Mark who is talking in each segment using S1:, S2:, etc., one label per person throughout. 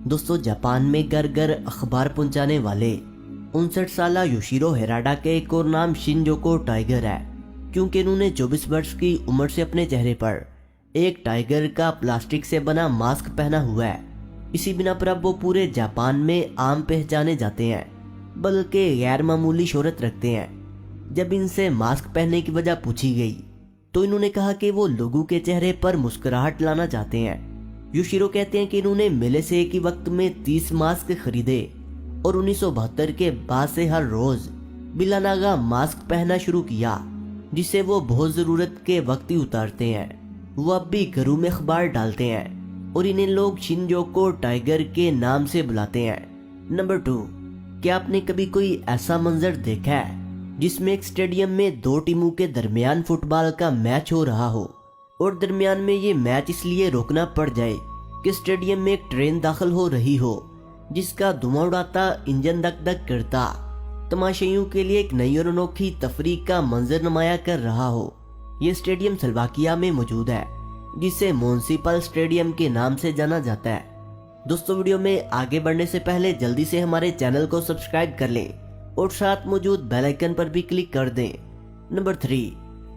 S1: दोस्तों, जापान में घर घर अखबार पहुंचाने वाले 59 साल योशिरो हेराडा के एक और नाम शिनजोको टाइगर है, क्योंकि इन्होंने 24 वर्ष की उम्र से अपने चेहरे पर एक टाइगर का प्लास्टिक से बना मास्क पहना हुआ है। इसी बिना पर अब वो पूरे जापान में आम पहचाने जाते हैं, बल्कि गैर मामूली शोहरत रखते हैं। जब इनसे मास्क पहनने की वजह पूछी गई तो इन्होंने कहा कि वो लोगों के चेहरे पर मुस्कुराहट लाना चाहते हैं। योशिरो कहते हैं कि इन्होंने मेले से एक ही वक्त में 30 मास्क खरीदे और 1972 के बाद से हर रोज बिला नागा मास्क पहनना शुरू किया, जिसे वो बहुत जरूरत के वक्त ही उतारते हैं। वो अब भी घरों में अखबार डालते हैं और इन्हें लोग शिनजोको टाइगर के नाम से बुलाते हैं। नंबर 2, क्या आपने कभी कोई ऐसा मंजर देखा है जिसमें एक स्टेडियम में दो टीमों के दरमियान फुटबॉल का मैच हो रहा हो और दरमियान में ये मैच इसलिए रोकना पड़ जाए कि स्टेडियम में एक ट्रेन दाखिल हो रही हो जिसका धुआं उड़ाता इंजन दक दक करता तमाशाइयों के लिए एक नई और अनोखी तफरीक का मंजर नुमाया कर रहा हो। ये स्टेडियम स्लोवाकिया में मौजूद है, जिसे म्युनिसिपल स्टेडियम के नाम से जाना जाता है। दोस्तों, वीडियो में आगे बढ़ने से पहले जल्दी से हमारे चैनल को सब्सक्राइब कर लें और साथ मौजूद बेल आइकन पर भी क्लिक कर दें। नंबर 3,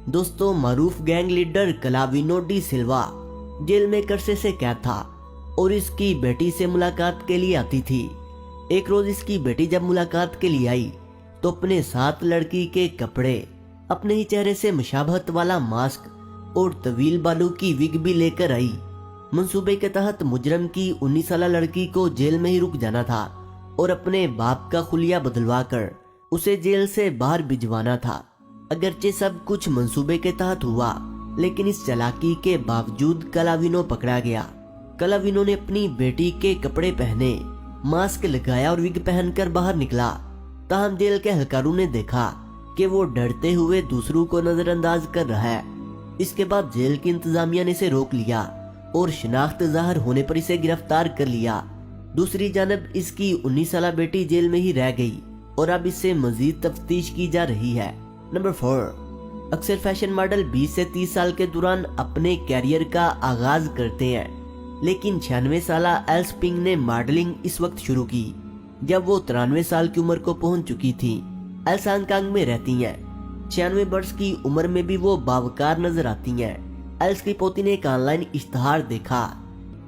S1: दोस्तों, मारूफ गैंग लीडर क्लाविनो डी सिल्वा जेल में करसे से कैद था और इसकी बेटी से मुलाकात के लिए आती थी। एक रोज इसकी बेटी जब मुलाकात के लिए आई तो अपने साथ लड़की के कपड़े, अपने ही चेहरे से मुशाबहत वाला मास्क और तवील बालों की विग भी लेकर आई। मंसूबे के तहत मुजरम की 19 साल लड़की को जेल में ही रुक जाना था और अपने बाप का खुलिया बदलवा कर उसे जेल से बाहर भिजवाना था। अगरचे सब कुछ मंसूबे के तहत हुआ, लेकिन इस चालाकी के बावजूद क्लाविनो पकड़ा गया। क्लाविनो ने अपनी बेटी के कपड़े पहने, मास्क लगाया और विग पहनकर बाहर निकला। ताहम जेल के एहलकारों ने देखा कि वो डरते हुए दूसरों को नजरअंदाज कर रहा है। इसके बाद जेल की इंतजामिया ने इसे रोक लिया और शिनाख्त जाहिर होने पर इसे गिरफ्तार कर लिया। दूसरी जानब इसकी 19 साल बेटी जेल में ही रह गई और अब इससे मजीद तफ्तीश की जा रही है। नंबर 4, अक्सर फैशन मॉडल 20 से 30 साल के दौरान अपने कैरियर का आगाज करते हैं, लेकिन 96 साल एल्स पिंग ने मॉडलिंग इस वक्त शुरू की जब वो 93 साल की उम्र को पहुंच चुकी थी। एल्स हांगकांग में रहती हैं। 96 वर्ष की उम्र में भी वो बावकार नजर आती हैं। एल्स की पोती ने एक ऑनलाइन इश्तहार देखा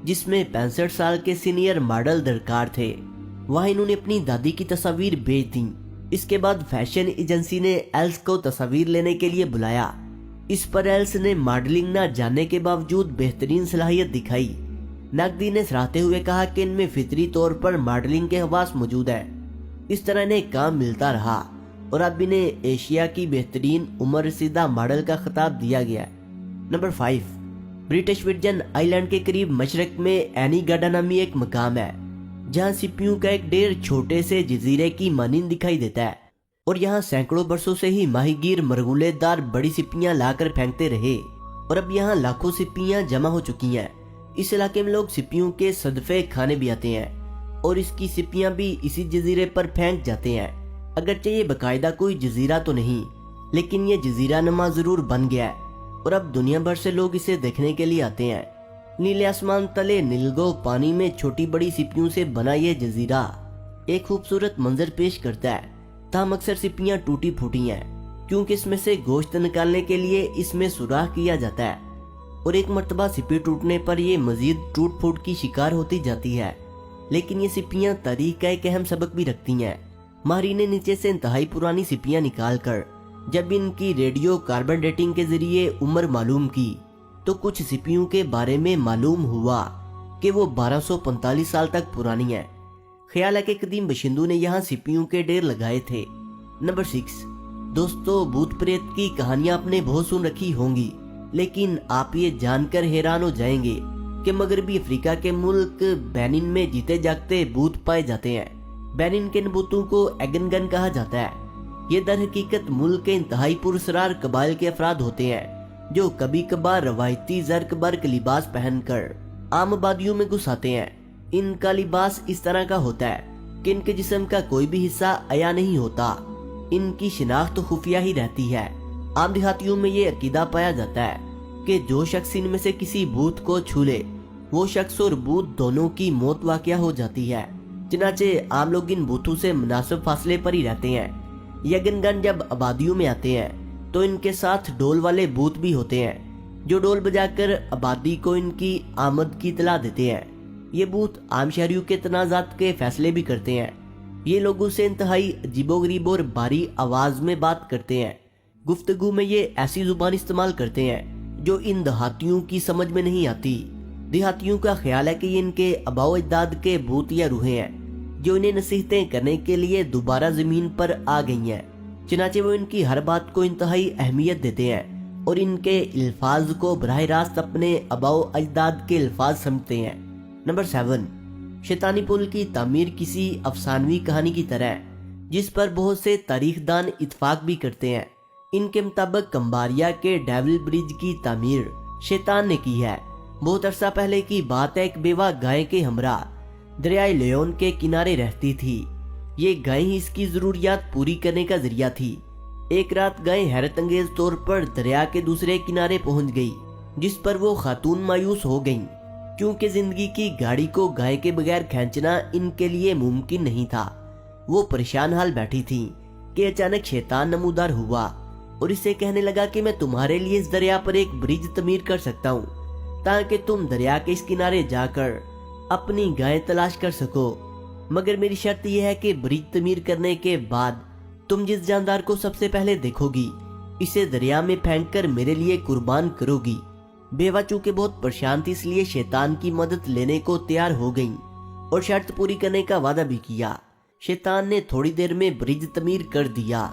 S1: जिसमें 65 साल के सीनियर मॉडल दरकार थे। वहां इन्होंने अपनी दादी की तस्वीर भेज दी। इसके बाद फैशन एजेंसी ने एल्स को तस्वीर लेने के लिए बुलाया। इस पर एल्स ने मॉडलिंग न जानने के बावजूद बेहतरीन सलाहियत दिखाई। नकदी ने सराहते हुए कहा कि इनमें फितरी तौर पर मॉडलिंग के हवास मौजूद है। इस तरह इन्हें काम मिलता रहा और अब इन्हें एशिया की बेहतरीन उम्र रसीदा मॉडल का खिताब दिया गया। नंबर 5, ब्रिटिश वर्जिन आइलैंड के करीब मशरक में एनीगाडा नामी एक मकाम है जहां सिपियों का एक ढेर छोटे से जजीरे की मानिंद दिखाई देता है और यहाँ सैकड़ों बरसों से ही माहीगीर मरगुलेदार बड़ी सिपियां लाकर फेंकते रहे और अब यहाँ लाखों सिपियां जमा हो चुकी हैं। इस इलाके में लोग सिपियों के सदफे खाने भी आते हैं और इसकी सिपियां भी इसी जजीरे पर फेंक जाते हैं। अगरचे ये बाकायदा कोई जजीरा तो नहीं, लेकिन ये जजीरा नुमा जरूर बन गया है और अब दुनिया भर से लोग इसे देखने के लिए आते हैं। नीले आसमान तले नीलगो पानी में छोटी बड़ी सिपियों से बना ये जजीरा एक खूबसूरत मंजर पेश करता है। ताहम अक्सर सिपियां टूटी फूटी हैं क्योंकि इसमें से गोश्त निकालने के लिए इसमें सुराख किया जाता है और एक मर्तबा सिपी टूटने पर ये मजीद टूट फूट की शिकार होती जाती है। लेकिन ये सिपियां तारीख का एक अहम सबक भी रखती हैं। माहिरीन ने नीचे से इंतहाई पुरानी सिपियां निकाल कर जब इनकी रेडियो कार्बन डेटिंग के जरिए उम्र मालूम की तो कुछ सिपियों के बारे में मालूम हुआ कि वो 1245 साल तक पुरानी है। ख्याल है कि कदीम बशिंदों ने यहाँ सिपियों के ढेर लगाए थे। नंबर 6, दोस्तों, भूत प्रेत की कहानियां आपने बहुत सुन रखी होंगी, लेकिन आप ये जानकर हैरान हो जाएंगे कि मगरबी अफ्रीका के मुल्क बेनिन में जीते जागते भूत पाए जाते हैं। बेनिन के नबूतों को एगनगन कहा जाता है। ये दर हकीकत मुल्क के इंतहाई पुरसरार कबाइल के अफराद होते हैं जो कभी कभार रवायती जर्क बर्क लिबास पहनकर आम आबादियों में घुस आते हैं। इनका लिबास इस तरह का होता है कि इनके जिस्म का कोई भी हिस्सा अया नहीं होता। इनकी शिनाख्त खुफिया ही रहती है। आम देहातियों में ये अकीदा पाया जाता है कि जो शख्स इनमें से किसी भूत को छू ले वो शख्स और बूथ दोनों की मौत वाक़या हो जाती है। चनाचे आम लोग इन बूथों से मुनासिब फासले पर ही रहते हैं। यगनगन जब आबादियों में आते हैं तो इनके साथ डोल वाले बूथ भी होते हैं जो डोल बजाकर आबादी को इनकी आमद की इतला देते हैं। ये बूथ आम शहरियों के तनाज़ात के फैसले भी करते हैं। ये लोगों से इंतहाई अजीबोगरीब और भारी आवाज में बात करते हैं। गुफ्तगू में ये ऐसी जुबान इस्तेमाल करते हैं जो इन देहातियों की समझ में नहीं आती। देहातियों का ख्याल है कि ये इनके आबाओ अजदाद के भूत या रूहें हैं जो इन्हें नसीहतें करने के लिए दोबारा जमीन पर आ गई हैं। चनाचे वो इनकी हर बात को इंतहाई अहमियत देते हैं और इनके अल्फाज को बराह रास्त अपने आबाओ अजदाद के अल्फाज समझते हैं। नंबर 7, शैतानी पुल की तामीर किसी अफसानवी कहानी की तरह है जिस पर बहुत से तारीखदान इत्फाक भी करते हैं। इनके मुताबिक कंबारिया के डेविल ब्रिज की तामीर शैतान ने की है। बहुत अरसा पहले की बात है, एक बेवा गाय के हमरा दरियाए लियोन के किनारे रहती थी। ये गाय ही इसकी जरूरियात पूरी करने का जरिया थी। एक रात गाय हैरत अंगेज तौर पर दरिया के दूसरे किनारे पहुंच गई, जिस पर वो खातून मायूस हो गईं, क्योंकि जिंदगी की गाड़ी को गाय के बगैर खींचना इनके लिए मुमकिन नहीं था। वो परेशान हाल बैठी थी कि अचानक शैतान नमूदार हुआ और इसे कहने लगा कि मैं तुम्हारे लिए इस दरिया पर एक ब्रिज तमीर कर सकता हूँ ताकि तुम दरिया के इस किनारे जाकर अपनी गाय तलाश कर सको, मगर मेरी शर्त यह है कि ब्रिज तमीर करने के बाद तुम जिस जानदार को सबसे पहले देखोगी इसे दरिया में फेंककर मेरे लिए कुर्बान करोगी। बेवा चूंकि बहुत परेशान थी इसलिए शैतान की मदद लेने को तैयार हो गई और शर्त पूरी करने का वादा भी किया। शैतान ने थोड़ी देर में ब्रिज तमीर कर दिया।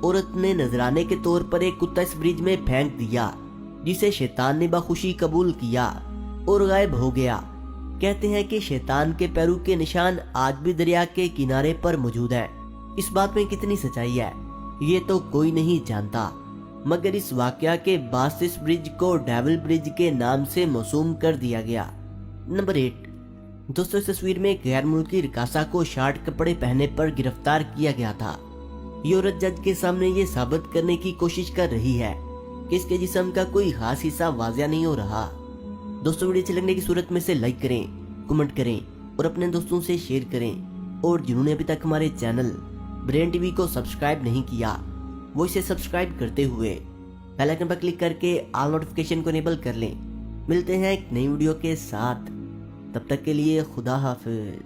S1: औरत ने नजराने के तौर पर एक कुत्ता इस ब्रिज में फेंक दिया, जिसे शैतान ने बखुशी कबूल किया और गायब हो गया। कहते हैं कि शैतान के पैरों के निशान आज भी दरिया के किनारे पर मौजूद हैं। इस बात में कितनी सच्चाई है ये तो कोई नहीं जानता, मगर इस वाकया के बाद से इस ब्रिज को डेविल ब्रिज के नाम से मौसूम कर दिया गया। नंबर 8, दोस्तों इस तस्वीर में एक गैर मुल्की रकासा को शार्ट कपड़े पहने पर गिरफ्तार किया गया था। ये औरत जज के सामने ये साबित करने की कोशिश कर रही है कि इसके जिस्म का कोई खास हिस्सा वाज़िया नहीं हो रहा। दोस्तों वीडियो अच्छी लगने की सूरत में से लाइक करें, कमेंट करें और अपने दोस्तों से शेयर करें। और जिन्होंने अभी तक हमारे चैनल ब्रेन टीवी को सब्सक्राइब नहीं किया वो इसे सब्सक्राइब करते हुए बेल आइकन पर क्लिक करके ऑल नोटिफिकेशन को इनेबल कर लें। मिलते हैं एक नई वीडियो के साथ, तब तक के लिए खुदा हाफिज।